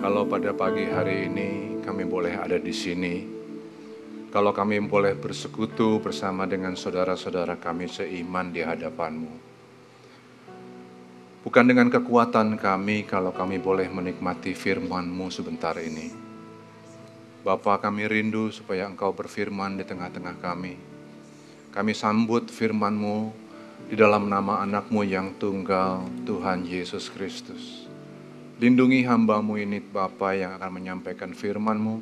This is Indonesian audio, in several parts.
Kalau pada pagi hari ini kami boleh ada di sini, kalau kami boleh bersekutu bersama dengan saudara-saudara kami seiman di hadapan-Mu. Bukan dengan kekuatan kami kalau kami boleh menikmati firman-Mu sebentar ini. Bapa, kami rindu supaya Engkau berfirman di tengah-tengah kami. Kami sambut firman-Mu di dalam nama anak-Mu yang tunggal, Tuhan Yesus Kristus. Lindungi hamba-Mu ini Bapa yang akan menyampaikan firman-Mu,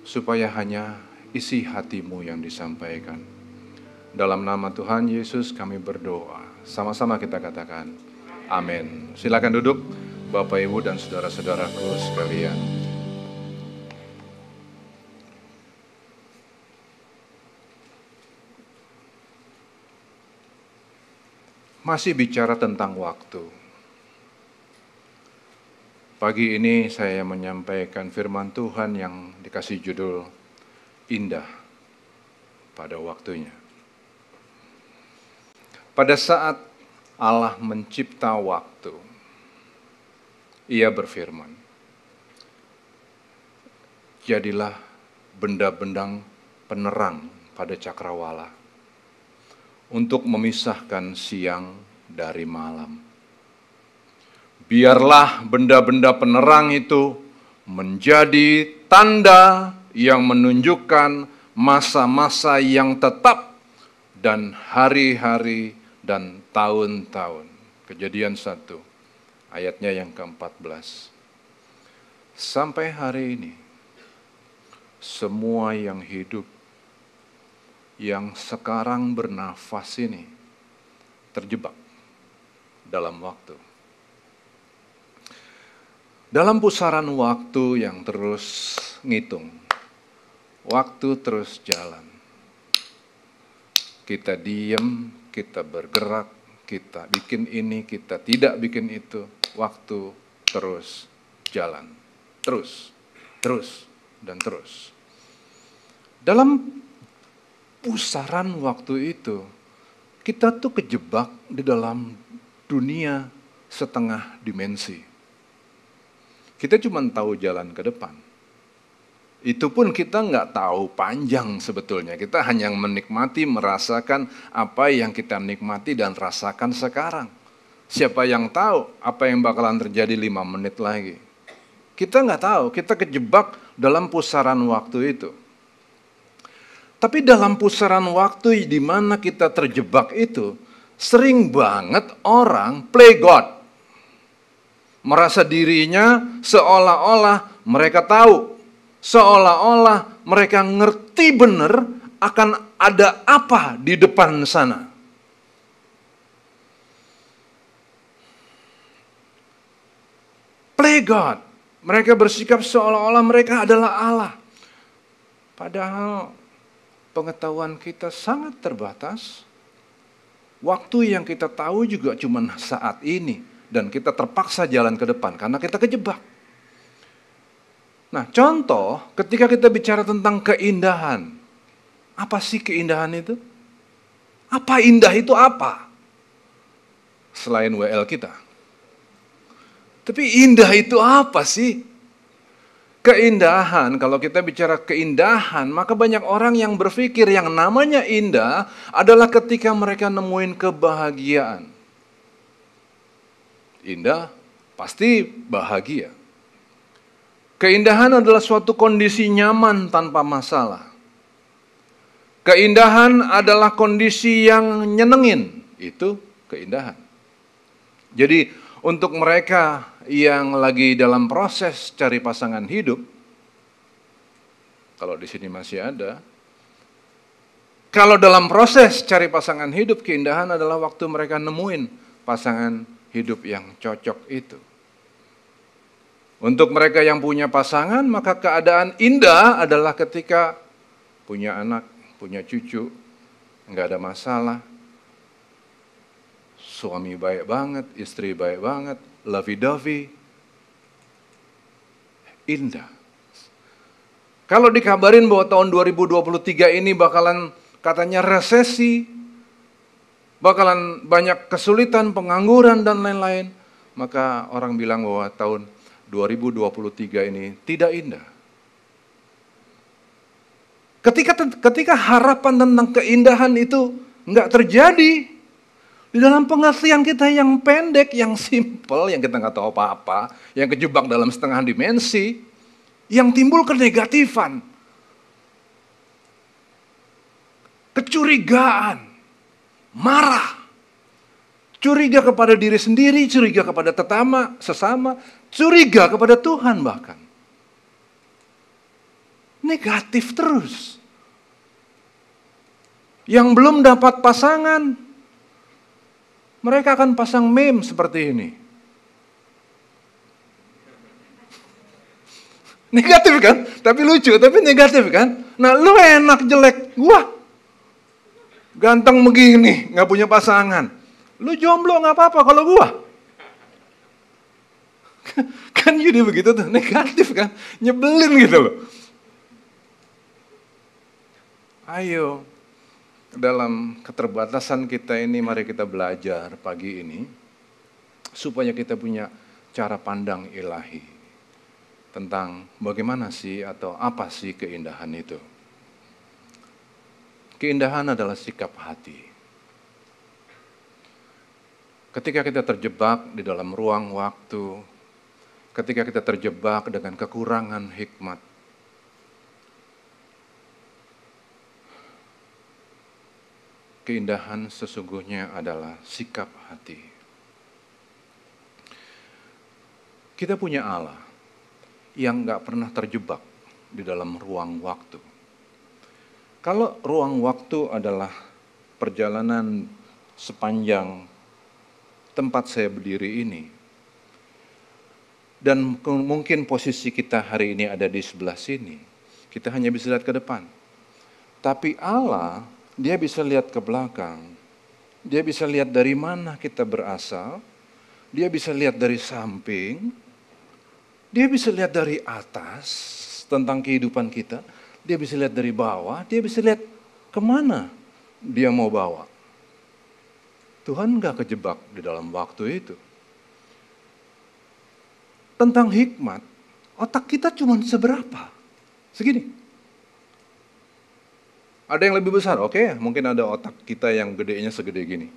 supaya hanya isi hati-Mu yang disampaikan. Dalam nama Tuhan Yesus kami berdoa. Sama-sama kita katakan, amin. Silakan duduk Bapak, Ibu, dan saudara-saudaraku sekalian. Masih bicara tentang waktu. Pagi ini saya menyampaikan firman Tuhan yang dikasih judul Indah pada waktunya. Pada saat Allah mencipta waktu, Ia berfirman, jadilah benda-benda penerang pada cakrawala untuk memisahkan siang dari malam. Biarlah benda-benda penerang itu menjadi tanda yang menunjukkan masa-masa yang tetap dan hari-hari dan tahun-tahun. Kejadian 1, ayatnya yang ke-14. Sampai hari ini, semua yang hidup, yang sekarang bernafas ini, terjebak dalam waktu. Dalam pusaran waktu yang terus ngitung, waktu terus jalan. Kita diam, kita bergerak, kita bikin ini, kita tidak bikin itu. Waktu terus jalan. Terus, dan terus. Dalam pusaran waktu itu, kita tuh kejebak di dalam dunia setengah dimensi. Kita cuma tahu jalan ke depan. Itu pun kita nggak tahu panjang sebetulnya. Kita hanya menikmati, merasakan apa yang kita nikmati dan rasakan sekarang. Siapa yang tahu apa yang bakalan terjadi 5 menit lagi? Kita nggak tahu, kita kejebak dalam pusaran waktu itu. Tapi dalam pusaran waktu di mana kita terjebak itu, sering banget orang play God. Merasa dirinya seolah-olah mereka tahu, seolah-olah mereka ngerti benar akan ada apa di depan sana. Play God, mereka bersikap seolah-olah mereka adalah Allah. Padahal pengetahuan kita sangat terbatas. Waktu yang kita tahu juga cuma saat ini. Dan kita terpaksa jalan ke depan karena kita kejebak. Nah, contoh ketika kita bicara tentang keindahan. Apa sih keindahan itu? Apa indah itu apa? Selain WL kita. Tapi indah itu apa sih? Keindahan, kalau kita bicara keindahan, maka banyak orang yang berpikir yang namanya indah adalah ketika mereka nemuin kebahagiaan. Indah pasti bahagia. Keindahan adalah suatu kondisi nyaman tanpa masalah. Keindahan adalah kondisi yang nyenengin. Itu keindahan. Jadi untuk mereka yang lagi dalam proses cari pasangan hidup, kalau di sini masih ada, kalau dalam proses cari pasangan hidup, keindahan adalah waktu mereka nemuin pasangan hidup yang cocok itu. Untuk mereka yang punya pasangan, maka keadaan indah adalah ketika punya anak, punya cucu, nggak ada masalah. Suami baik banget, istri baik banget, lovey-dovey. Indah. Kalau dikabarin bahwa tahun 2023 ini bakalan katanya resesi, bakalan banyak kesulitan, pengangguran, dan lain-lain. Maka orang bilang bahwa tahun 2023 ini tidak indah. Ketika harapan tentang keindahan itu nggak terjadi, di dalam pengertian kita yang pendek, yang simple, yang kita nggak tahu apa-apa, yang kejebak dalam setengah dimensi, yang timbul kenegatifan, kecurigaan, marah, curiga kepada diri sendiri, curiga kepada sesama, curiga kepada Tuhan bahkan. Negatif terus. Yang belum dapat pasangan, mereka akan pasang meme seperti ini. Negatif kan? Tapi lucu, tapi negatif kan? Nah, lu enak jelek, gua ganteng begini, gak punya pasangan. Lu jomblo gak apa-apa kalau gua. Kan jadi begitu tuh, negatif kan? Nyebelin gitu loh. Ayo, dalam keterbatasan kita ini mari kita belajar pagi ini supaya kita punya cara pandang ilahi tentang bagaimana sih atau apa sih keindahan itu. Keindahan adalah sikap hati. Ketika kita terjebak di dalam ruang waktu, ketika kita terjebak dengan kekurangan hikmat, keindahan sesungguhnya adalah sikap hati. Kita punya Allah yang gak pernah terjebak di dalam ruang waktu. Kalau ruang waktu adalah perjalanan sepanjang tempat saya berdiri ini, dan mungkin posisi kita hari ini ada di sebelah sini, kita hanya bisa lihat ke depan. Tapi Allah, Dia bisa lihat ke belakang, Dia bisa lihat dari mana kita berasal, Dia bisa lihat dari samping, Dia bisa lihat dari atas tentang kehidupan kita, Dia bisa lihat dari bawah, Dia bisa lihat kemana Dia mau bawa. Tuhan gak kejebak di dalam waktu itu. Tentang hikmat, otak kita cuma seberapa? Segini. Ada yang lebih besar, oke, mungkin ada otak kita yang gedenya segede gini.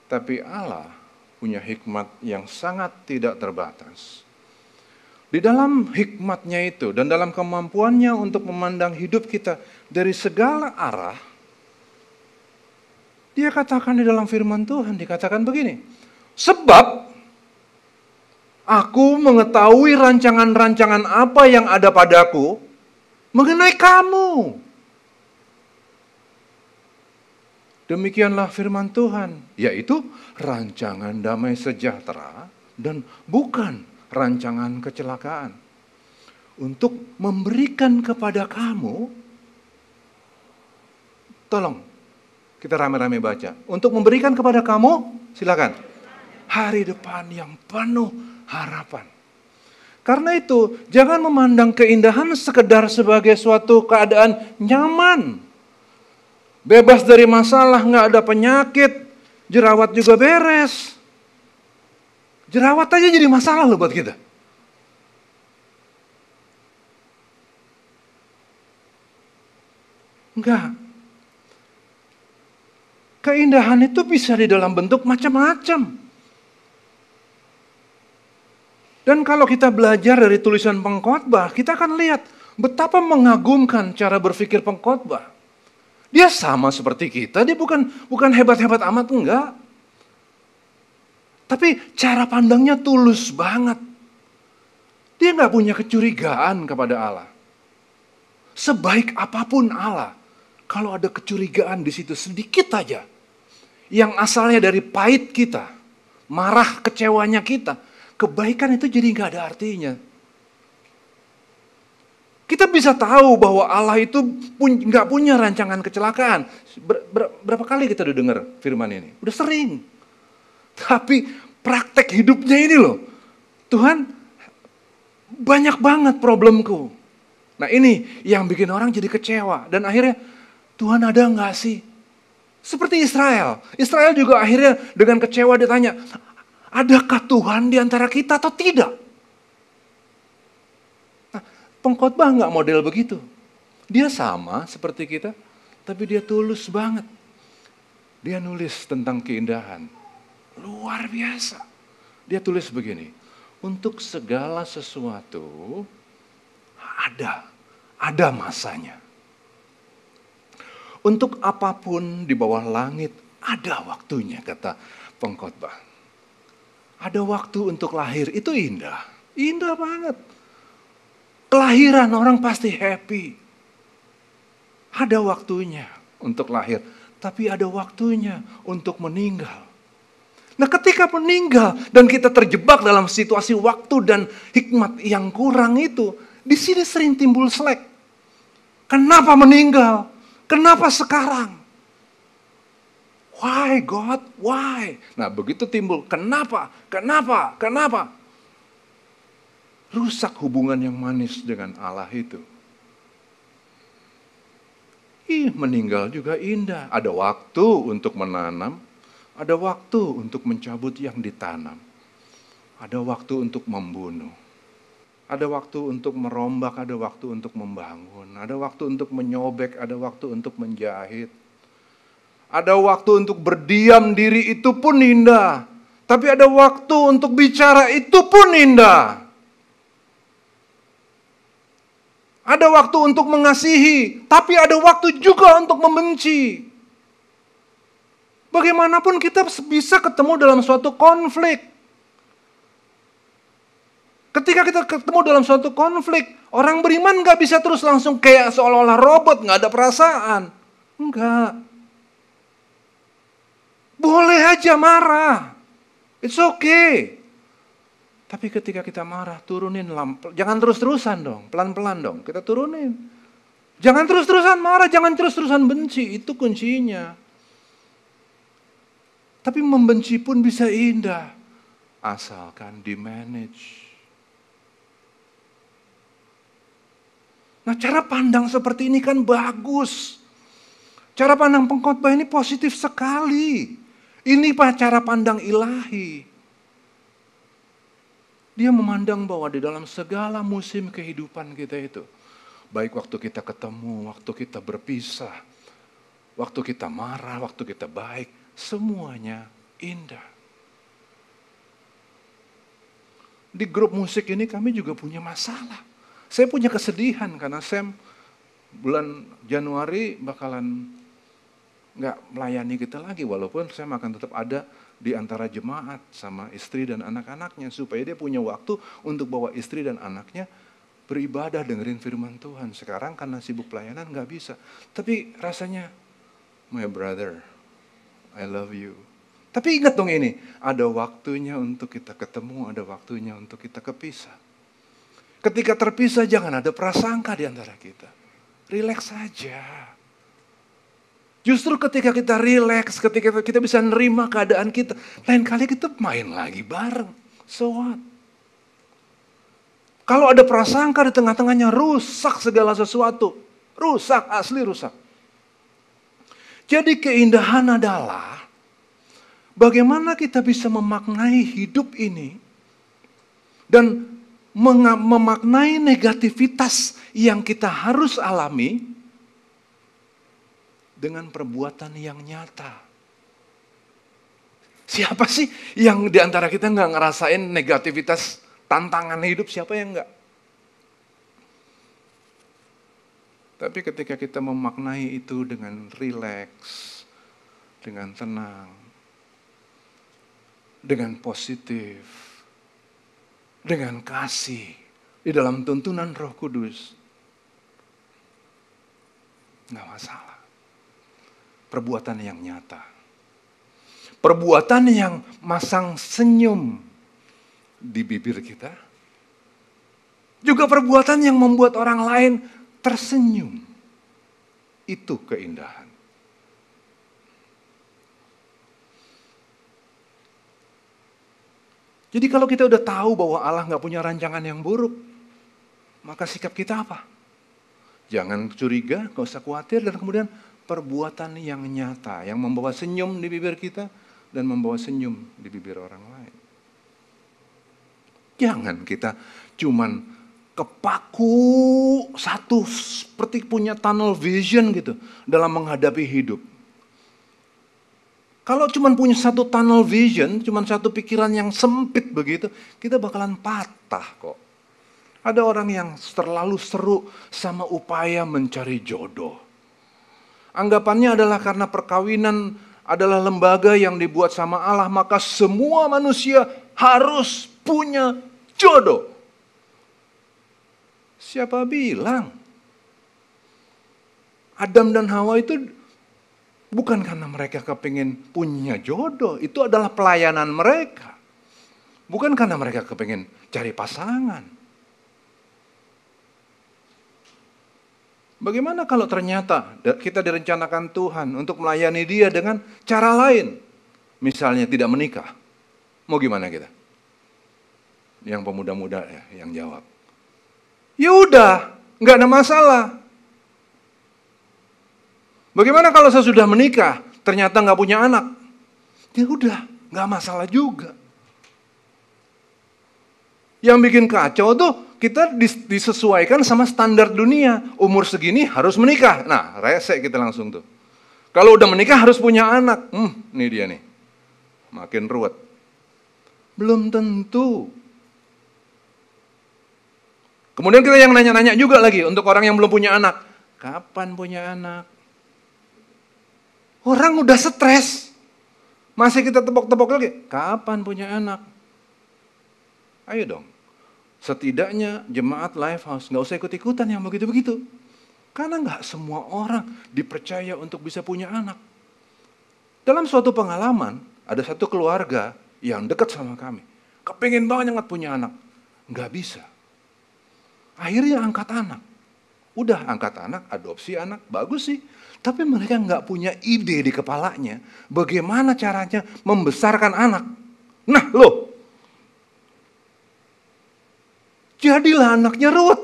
Tapi Allah punya hikmat yang sangat tidak terbatas. Di dalam hikmatnya itu dan dalam kemampuannya untuk memandang hidup kita dari segala arah, Dia katakan di dalam firman Tuhan, dikatakan begini, sebab aku mengetahui rancangan-rancangan apa yang ada padaku mengenai kamu. Demikianlah firman Tuhan, yaitu rancangan damai sejahtera dan bukan rancangan kecelakaan. Untuk memberikan kepada kamu, tolong kita rame-rame baca. Untuk memberikan kepada kamu, silakan, hari depan yang penuh harapan. Karena itu, jangan memandang keindahan sekedar sebagai suatu keadaan nyaman. Bebas dari masalah, gak ada penyakit, jerawat juga beres. Jerawat aja jadi masalah loh buat kita. Enggak. Keindahan itu bisa di dalam bentuk macam-macam. Dan kalau kita belajar dari tulisan pengkhotbah, kita akan lihat betapa mengagumkan cara berpikir pengkhotbah. Dia sama seperti kita, dia bukan hebat-hebat amat, enggak. Tapi cara pandangnya tulus banget. Dia enggak punya kecurigaan kepada Allah. Sebaik apapun Allah, kalau ada kecurigaan di situ sedikit aja, yang asalnya dari pahit kita, marah kecewanya kita, kebaikan itu jadi enggak ada artinya. Kita bisa tahu bahwa Allah itu nggak punya rancangan kecelakaan. Berapa kali kita udah dengar firman ini? Udah sering. Tapi praktek hidupnya ini loh. Tuhan, banyak banget problemku. Nah ini yang bikin orang jadi kecewa. Dan akhirnya, Tuhan ada nggak sih? Seperti Israel. Israel juga akhirnya dengan kecewa ditanya, adakah Tuhan di antara kita atau tidak? Pengkhotbah nggak model begitu. Dia sama seperti kita, tapi dia tulus banget. Dia nulis tentang keindahan. Luar biasa. Dia tulis begini, untuk segala sesuatu ada masanya. Untuk apapun di bawah langit ada waktunya, kata pengkhotbah. Ada waktu untuk lahir, itu indah. Indah banget. Kelahiran orang pasti happy. Ada waktunya untuk lahir, tapi ada waktunya untuk meninggal. Nah, ketika meninggal dan kita terjebak dalam situasi waktu dan hikmat yang kurang itu, di sini sering timbul slack. Kenapa meninggal? Kenapa sekarang? Why God? Why? Nah, begitu timbul kenapa? Rusak hubungan yang manis dengan Allah itu. Meninggal juga indah. Ada waktu untuk menanam, ada waktu untuk mencabut yang ditanam. Ada waktu untuk membunuh. Ada waktu untuk merombak, ada waktu untuk membangun. Ada waktu untuk menyobek, ada waktu untuk menjahit. Ada waktu untuk berdiam diri, itu pun indah. Tapi ada waktu untuk bicara, itu pun indah. Ada waktu untuk mengasihi, tapi ada waktu juga untuk membenci. Bagaimanapun kita bisa ketemu dalam suatu konflik. Ketika kita ketemu dalam suatu konflik, orang beriman gak bisa terus langsung kayak seolah-olah robot, gak ada perasaan. Enggak. Boleh aja marah. It's okay. Tapi ketika kita marah, turunin lampu. Jangan terus-terusan dong, pelan-pelan dong. Kita turunin. Jangan terus-terusan marah, jangan terus-terusan benci. Itu kuncinya. Tapi membenci pun bisa indah. Asalkan di-manage. Nah, cara pandang seperti ini kan bagus. Cara pandang pengkhotbah ini positif sekali. Ini cara pandang ilahi. Dia memandang bahwa di dalam segala musim kehidupan kita itu, baik waktu kita ketemu, waktu kita berpisah, waktu kita marah, waktu kita baik, semuanya indah. Di grup musik ini kami juga punya masalah. Saya punya kesedihan karena Sam bulan Januari bakalan nggak melayani kita lagi, walaupun Sam akan tetap ada di antara jemaat sama istri dan anak-anaknya supaya dia punya waktu untuk bawa istri dan anaknya beribadah dengerin firman Tuhan. Sekarang karena sibuk pelayanan nggak bisa. Tapi rasanya, my brother, I love you. Tapi ingat dong ini, ada waktunya untuk kita ketemu, ada waktunya untuk kita kepisah. Ketika terpisah jangan ada prasangka di antara kita. Rileks saja. Justru ketika kita rileks, ketika kita bisa nerima keadaan kita, lain kali kita main lagi bareng. So what? Kalau ada prasangka di tengah-tengahnya, rusak segala sesuatu. Rusak, asli rusak. Jadi keindahan adalah bagaimana kita bisa memaknai hidup ini dan memaknai negativitas yang kita harus alami dengan perbuatan yang nyata. Siapa sih yang di antara kita nggak ngerasain negativitas tantangan hidup? Siapa yang nggak? Tapi ketika kita memaknai itu dengan rileks, dengan tenang, dengan positif, dengan kasih, di dalam tuntunan Roh Kudus, nggak masalah. Perbuatan yang nyata. Perbuatan yang masang senyum di bibir kita. Juga perbuatan yang membuat orang lain tersenyum. Itu keindahan. Jadi kalau kita udah tahu bahwa Allah gak punya rancangan yang buruk, maka sikap kita apa? Jangan curiga, gak usah khawatir, dan kemudian perbuatan yang nyata, yang membawa senyum di bibir kita, dan membawa senyum di bibir orang lain. Jangan kita cuman kepaku satu, seperti punya tunnel vision gitu dalam menghadapi hidup. Kalau cuma punya satu tunnel vision, cuma satu pikiran yang sempit begitu, kita bakalan patah kok. Ada orang yang terlalu seru sama upaya mencari jodoh. Anggapannya adalah karena perkawinan adalah lembaga yang dibuat sama Allah, maka semua manusia harus punya jodoh. Siapa bilang? Adam dan Hawa itu bukan karena mereka kepingin punya jodoh, itu adalah pelayanan mereka. Bukan karena mereka kepingin cari pasangan. Bagaimana kalau ternyata kita direncanakan Tuhan untuk melayani Dia dengan cara lain? Misalnya tidak menikah. Mau gimana kita? Yang pemuda-muda ya, yang jawab. Ya udah, nggak ada masalah. Bagaimana kalau saya sudah menikah, ternyata nggak punya anak? Ya udah, nggak masalah juga. Yang bikin kacau tuh kita disesuaikan sama standar dunia. Umur segini harus menikah. Nah, rese kita langsung tuh. Kalau udah menikah harus punya anak. Ini dia nih. Makin ruwet. Belum tentu. Kemudian kita yang nanya-nanya juga lagi untuk orang yang belum punya anak. Kapan punya anak? Orang udah stres. Masih kita tepok-tepok lagi. Kapan punya anak? Ayo dong. Setidaknya jemaat Lifehouse nggak usah ikut-ikutan yang begitu-begitu. Karena nggak semua orang dipercaya untuk bisa punya anak. Dalam suatu pengalaman, ada satu keluarga yang dekat sama kami. Kepingin banget punya anak. Nggak bisa. Akhirnya angkat anak. Udah angkat anak, adopsi anak, bagus sih. Tapi mereka nggak punya ide di kepalanya bagaimana caranya membesarkan anak. Nah loh, jadilah anaknya ruwet.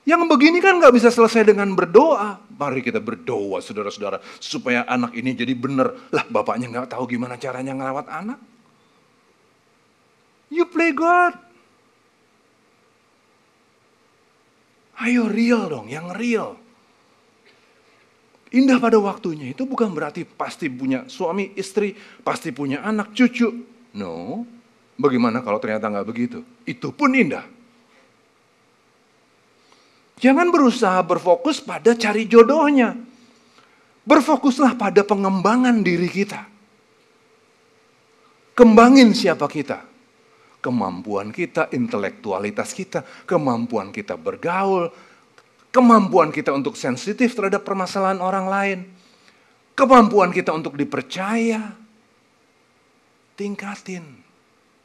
Yang begini kan nggak bisa selesai dengan berdoa. Mari kita berdoa saudara-saudara supaya anak ini jadi benar. Lah bapaknya nggak tahu gimana caranya ngerawat anak. You play God. Ayo real dong, yang real. Indah pada waktunya itu bukan berarti pasti punya suami, istri, pasti punya anak, cucu. No, bagaimana kalau ternyata nggak begitu? Itu pun indah. Jangan berusaha berfokus pada cari jodohnya. Berfokuslah pada pengembangan diri kita. Kembangin siapa kita. Kemampuan kita, intelektualitas kita, kemampuan kita bergaul, kemampuan kita untuk sensitif terhadap permasalahan orang lain, kemampuan kita untuk dipercaya, tingkatin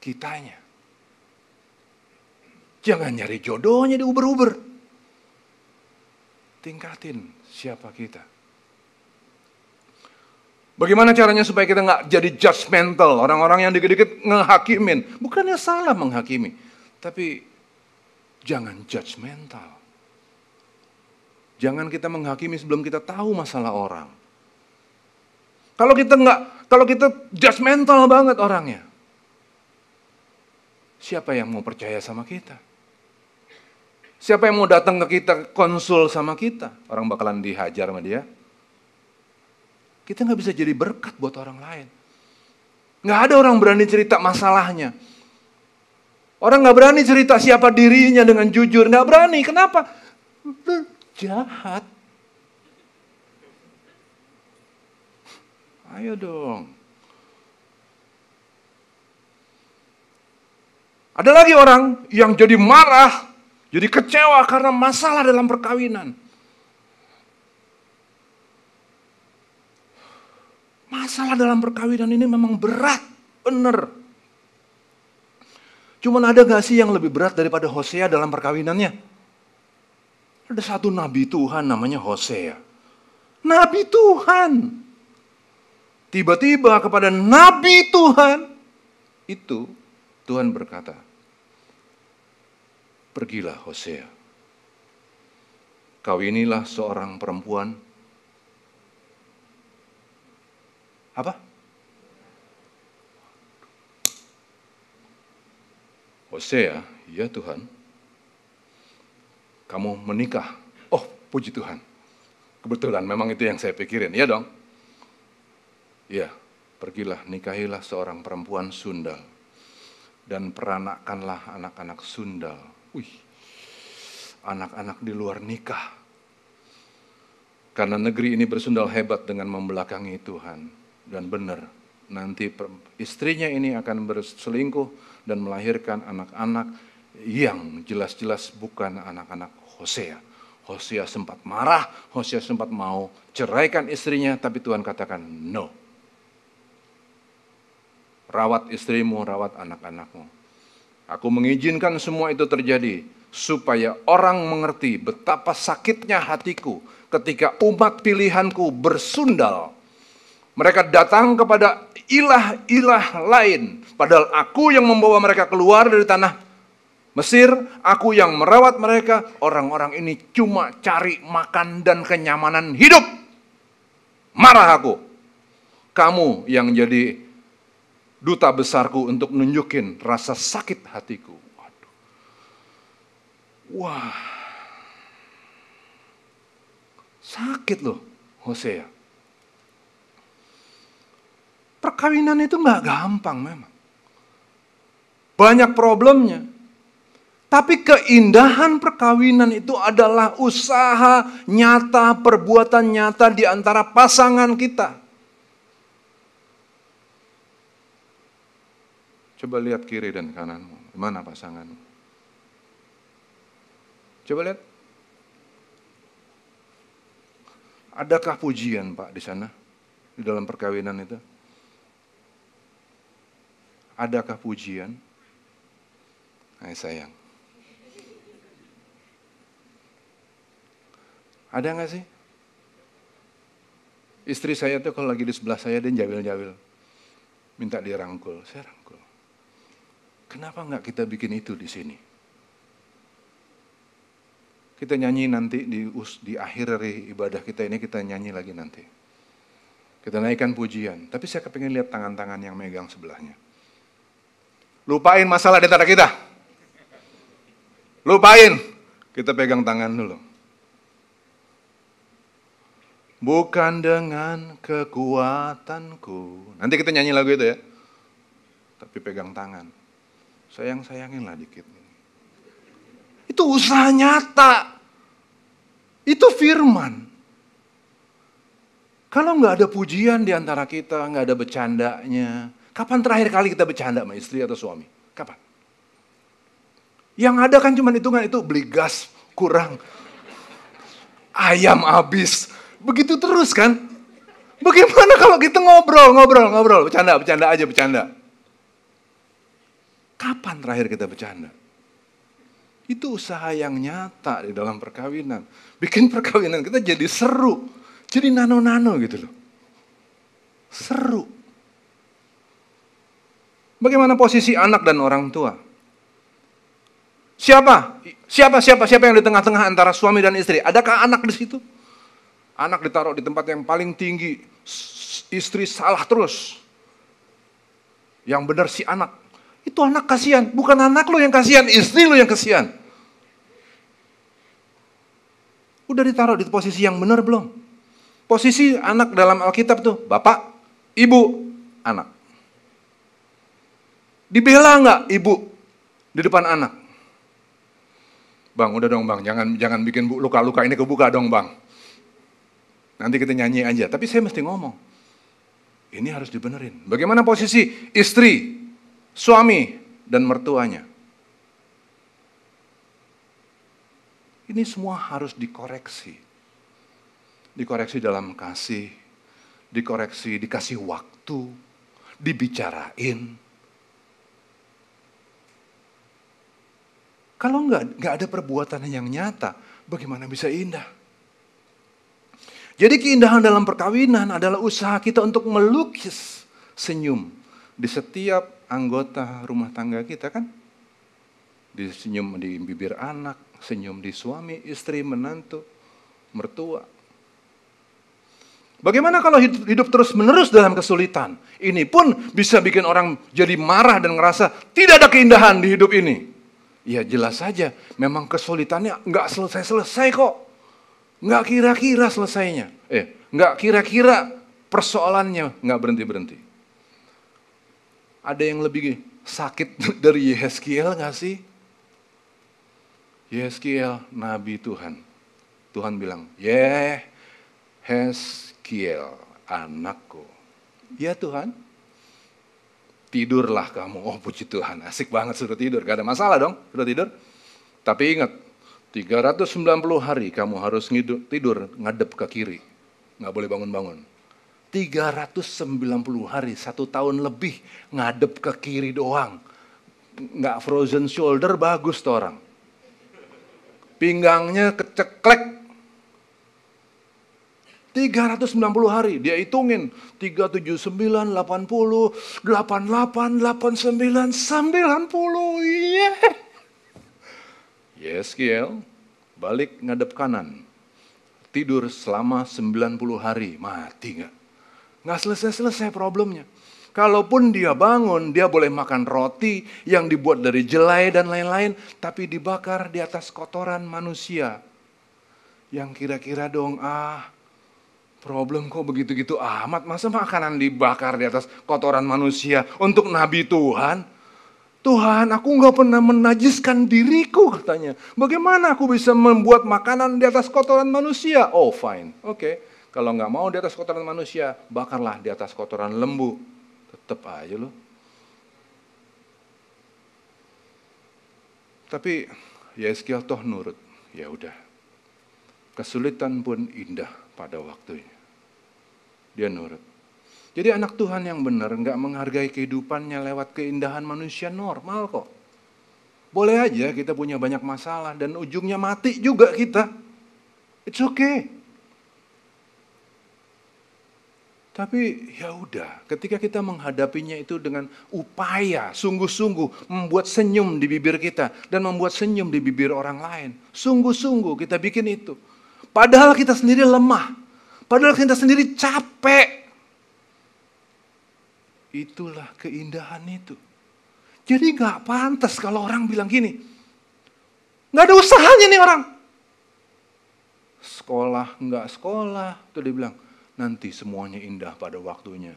kitanya. Jangan nyari jodohnya di uber-uber. Tingkatin siapa kita. Bagaimana caranya supaya kita nggak jadi judgmental, orang-orang yang dikit-dikit ngehakimin. Bukannya salah menghakimi, tapi jangan judgmental. Jangan kita menghakimi sebelum kita tahu masalah orang. Kalau kita judgmental banget orangnya, siapa yang mau percaya sama kita? Siapa yang mau datang ke kita, konsul sama kita? Orang bakalan dihajar sama dia. Kita nggak bisa jadi berkat buat orang lain. Nggak ada orang berani cerita masalahnya. Orang nggak berani cerita siapa dirinya dengan jujur. Nggak berani. Kenapa? Jahat. Ayo dong. Ada lagi orang yang jadi marah, jadi kecewa karena masalah dalam perkawinan. Masalah dalam perkawinan ini memang berat, bener. Cuman ada gak sih yang lebih berat daripada Hosea dalam perkawinannya? Ada satu nabi Tuhan namanya Hosea. Nabi Tuhan. Tiba-tiba kepada nabi Tuhan, itu Tuhan berkata, pergilah Hosea, kawinilah seorang perempuan. Apa? Hosea, ya Tuhan, kamu menikah. Oh, puji Tuhan. Kebetulan memang itu yang saya pikirin, ya dong. Ya, pergilah nikahilah seorang perempuan sundal dan peranakanlah anak-anak sundal. Wih, anak-anak di luar nikah. Karena negeri ini bersundal hebat dengan membelakangi Tuhan. Dan benar, nanti istrinya ini akan berselingkuh dan melahirkan anak-anak yang jelas-jelas bukan anak-anak Hosea. Hosea sempat marah, Hosea sempat mau ceraikan istrinya, tapi Tuhan katakan no. Rawat istrimu, rawat anak-anakmu. Aku mengizinkan semua itu terjadi supaya orang mengerti betapa sakitnya hatiku ketika umat pilihanku bersundal. Mereka datang kepada ilah-ilah lain, padahal aku yang membawa mereka keluar dari tanah Mesir, aku yang merawat mereka. Orang-orang ini cuma cari makan dan kenyamanan hidup. Marah aku. Kamu yang jadi duta besarku untuk nunjukin rasa sakit hatiku. Waduh. Wah. Sakit loh Hosea. Perkawinan itu gak gampang memang. Banyak problemnya. Tapi keindahan perkawinan itu adalah usaha nyata, perbuatan nyata di antara pasangan kita. Coba lihat kiri dan kananmu. Mana pasanganmu? Coba lihat. Adakah pujian, Pak, di sana? Di dalam perkawinan itu? Adakah pujian? Hai sayang. Ada nggak sih? Istri saya tuh kalau lagi di sebelah saya dia jawil-jawil. Minta dirangkul, saya rangkul. Kenapa nggak kita bikin itu di sini? Kita nyanyi nanti di akhir dari ibadah kita ini, kita nyanyi lagi nanti. Kita naikkan pujian, tapi saya kepengen lihat tangan-tangan yang megang sebelahnya. Lupain masalah di antara kita. Lupain, kita pegang tangan dulu. Bukan dengan kekuatanku. Nanti kita nyanyi lagu itu ya. Tapi pegang tangan. Sayang-sayanginlah dikit. Itu usaha nyata. Itu firman. Kalau nggak ada pujian di antara kita, nggak ada bercandanya. Kapan terakhir kali kita bercanda sama istri atau suami? Kapan? Yang ada kan cuma hitungan itu, beli gas kurang. Ayam habis. Begitu terus kan? Bagaimana kalau kita ngobrol, bercanda aja, bercanda. Kapan terakhir kita bercanda? Itu usaha yang nyata di dalam perkawinan. Bikin perkawinan kita jadi seru. Jadi nano-nano gitu loh. Seru. Bagaimana posisi anak dan orang tua? Siapa yang di tengah-tengah antara suami dan istri? Adakah anak di situ? Anak ditaruh di tempat yang paling tinggi, istri salah terus. Yang benar si anak. Itu anak kasihan, bukan anak lo yang kasihan, istri lo yang kasihan. Udah ditaruh di posisi yang benar belum? Posisi anak dalam Alkitab tuh, bapak, ibu, anak. Dibela nggak ibu di depan anak? Bang, udah dong bang, jangan bikin luka-luka ini kebuka dong bang. Nanti kita nyanyi aja, tapi saya mesti ngomong. Ini harus dibenerin. Bagaimana posisi istri, suami, dan mertuanya? Ini semua harus dikoreksi. Dikoreksi dalam kasih, dikasih waktu, dibicarain. Kalau nggak ada perbuatan yang nyata, bagaimana bisa indah? Jadi keindahan dalam perkawinan adalah usaha kita untuk melukis senyum di setiap anggota rumah tangga kita kan. Senyum di bibir anak, senyum di suami, istri, menantu, mertua. Bagaimana kalau hidup terus-menerus dalam kesulitan? Ini pun bisa bikin orang jadi marah dan ngerasa tidak ada keindahan di hidup ini. Ya jelas saja, memang kesulitannya nggak selesai-selesai kok. Nggak kira-kira selesainya. Nggak kira-kira persoalannya nggak berhenti-berhenti. Ada yang lebih sakit dari Yehezkiel nggak sih? Yehezkiel, nabi Tuhan. Tuhan bilang, Yehezkiel, anakku. Ya Tuhan, tidurlah kamu. Oh puji Tuhan, asik banget suruh tidur. Gak ada masalah dong, suruh tidur. Tapi ingat, 390 hari kamu harus tidur ngadep ke kiri. Gak boleh bangun-bangun. 390 hari, 1 tahun lebih ngadep ke kiri doang. Gak frozen shoulder, bagus tuh orang. Pinggangnya keceklek. 390 hari, dia hitungin. 379, 80, 88, 89, 90. Yeah. Yehezkiel balik ngadep kanan. Tidur selama 90 hari, mati nggak? Nggak selesai-selesai problemnya. Kalaupun dia bangun, dia boleh makan roti yang dibuat dari jelai dan lain-lain, tapi dibakar di atas kotoran manusia. Yang kira-kira dong, problem kok begitu-gitu amat, masa makanan dibakar di atas kotoran manusia untuk nabi Tuhan? Tuhan, aku nggak pernah menajiskan diriku, katanya. Bagaimana aku bisa membuat makanan di atas kotoran manusia? Oh fine, oke. Kalau nggak mau di atas kotoran manusia, bakarlah di atas kotoran lembu. Tetep aja loh. Tapi Yehezkiel toh nurut. Ya udah. Kesulitan pun indah pada waktunya. Dia nurut. Jadi anak Tuhan yang benar nggak menghargai kehidupannya lewat keindahan manusia normal kok. Boleh aja kita punya banyak masalah dan ujungnya mati juga kita. It's okay. Tapi ya udah, ketika kita menghadapinya itu dengan upaya sungguh-sungguh membuat senyum di bibir kita dan membuat senyum di bibir orang lain. Sungguh-sungguh kita bikin itu. Padahal kita sendiri lemah. Padahal kita sendiri capek. Itulah keindahan itu. Jadi gak pantas kalau orang bilang gini. Gak ada usahanya nih orang. Sekolah, gak sekolah. Tuh dia bilang, nanti semuanya indah pada waktunya.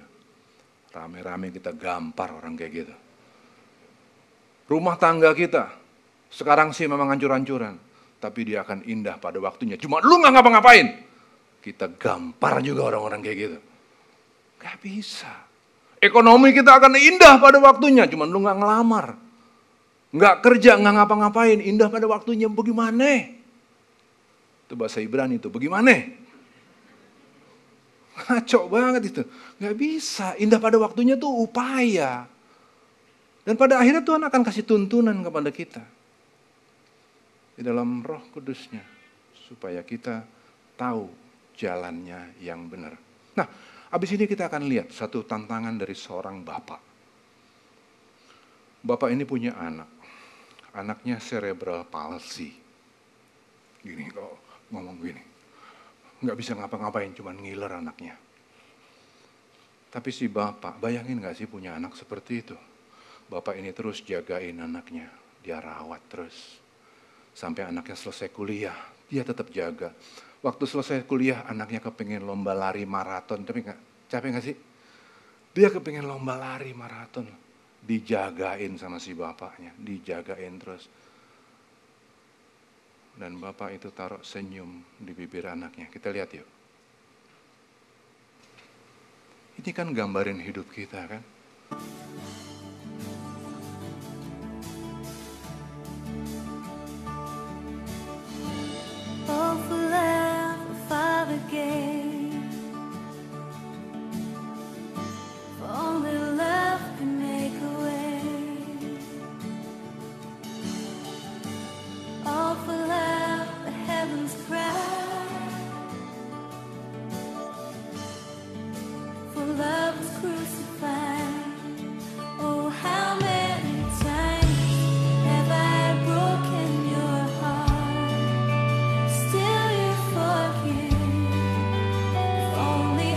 Rame-rame kita gampar orang kayak gitu. Rumah tangga kita, sekarang sih memang hancur-hancuran. Tapi dia akan indah pada waktunya. Cuma lu gak ngapa-ngapain. Kita gampar juga orang-orang kayak gitu. Gak bisa. Ekonomi kita akan indah pada waktunya. Cuma lu gak ngelamar. Gak kerja, gak ngapa-ngapain. Indah pada waktunya. Bagaimana? Itu bahasa Ibrani itu. Bagaimana? Ngaco banget itu. Gak bisa. Indah pada waktunya tuh upaya. Dan pada akhirnya Tuhan akan kasih tuntunan kepada kita. Di dalam Roh Kudusnya. Supaya kita tahu jalannya yang benar. Nah, habis ini kita akan lihat satu tantangan dari seorang bapak. Bapak ini punya anak. Anaknya cerebral palsy. Gini kalau ngomong gini. Nggak bisa ngapa-ngapain, cuma ngiler anaknya. Tapi si bapak, bayangin nggak sih punya anak seperti itu? Bapak ini terus jagain anaknya. Dia rawat terus. Sampai anaknya selesai kuliah, dia tetap jaga. Waktu selesai kuliah, anaknya kepengen lomba lari maraton. Tapi capek nggak sih? Dia kepengen lomba lari maraton. Dijagain sama si bapaknya. Dijagain terus. Dan bapak itu taruh senyum di bibir anaknya. Kita lihat yuk. Ini kan gambarin hidup kita kan. Only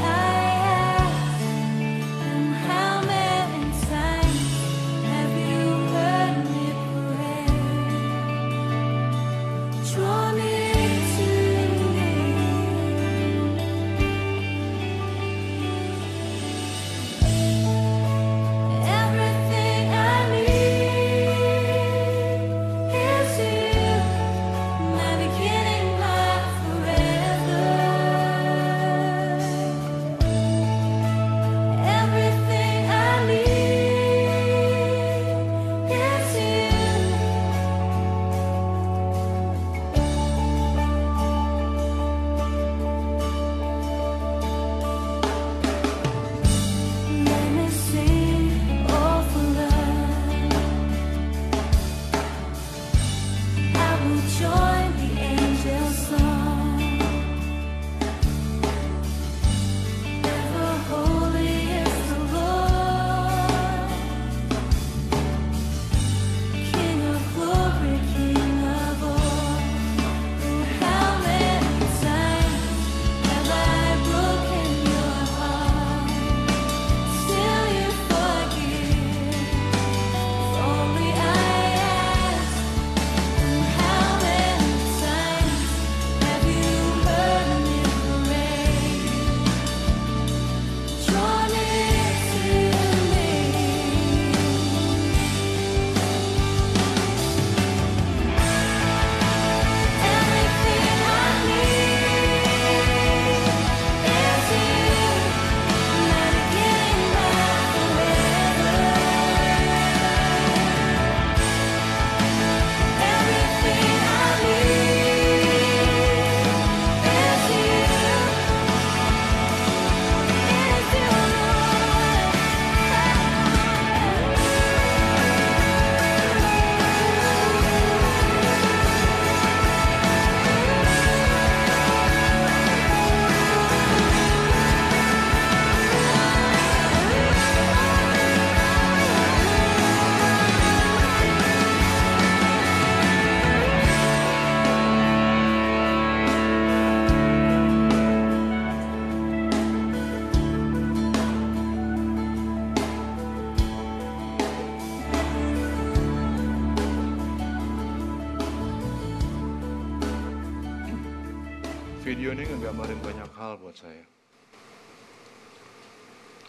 Video ini ngegambarin banyak hal buat saya.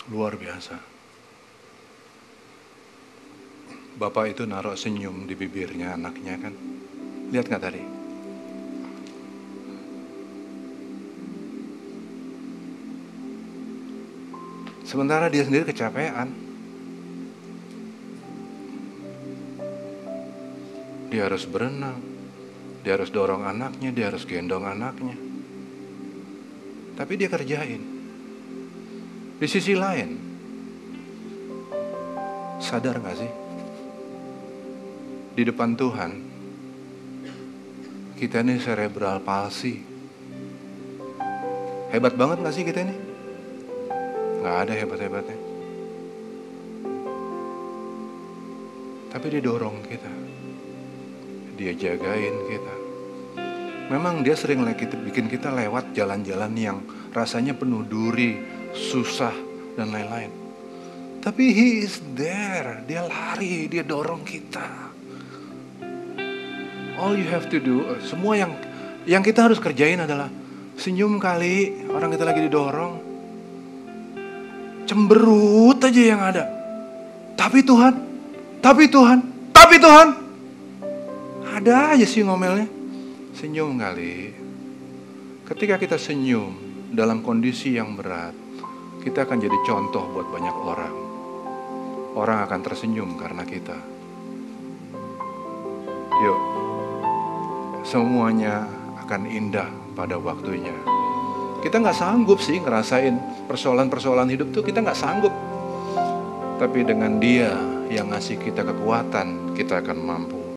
Luar biasa. Bapak itu naruh senyum di bibirnya anaknya kan. Lihat nggak tadi? Sementara dia sendiri kecapean. Dia harus berenang. Dia harus dorong anaknya, dia harus gendong anaknya. Tapi dia kerjain. Di sisi lain, sadar gak sih? Di depan Tuhan, kita ini cerebral palsy. Hebat banget gak sih kita ini? Gak ada hebat-hebatnya. Tapi dia dorong kita. Dia jagain kita. Memang dia sering bikin kita lewat jalan-jalan yang rasanya penuh duri, susah, dan lain-lain. Tapi He is there. Dia lari, dia dorong kita. All you have to do, semua yang kita harus kerjain adalah senyum kali, orang kita lagi didorong. Cemberut aja yang ada. Tapi Tuhan, ada aja sih ngomelnya. Senyum kali. Ketika kita senyum dalam kondisi yang berat, kita akan jadi contoh buat banyak orang. Orang akan tersenyum karena kita. Yuk, semuanya akan indah pada waktunya. Kita gak sanggup sih ngerasain persoalan-persoalan hidup tuh, kita gak sanggup. Tapi dengan Dia yang ngasih kita kekuatan, kita akan mampu.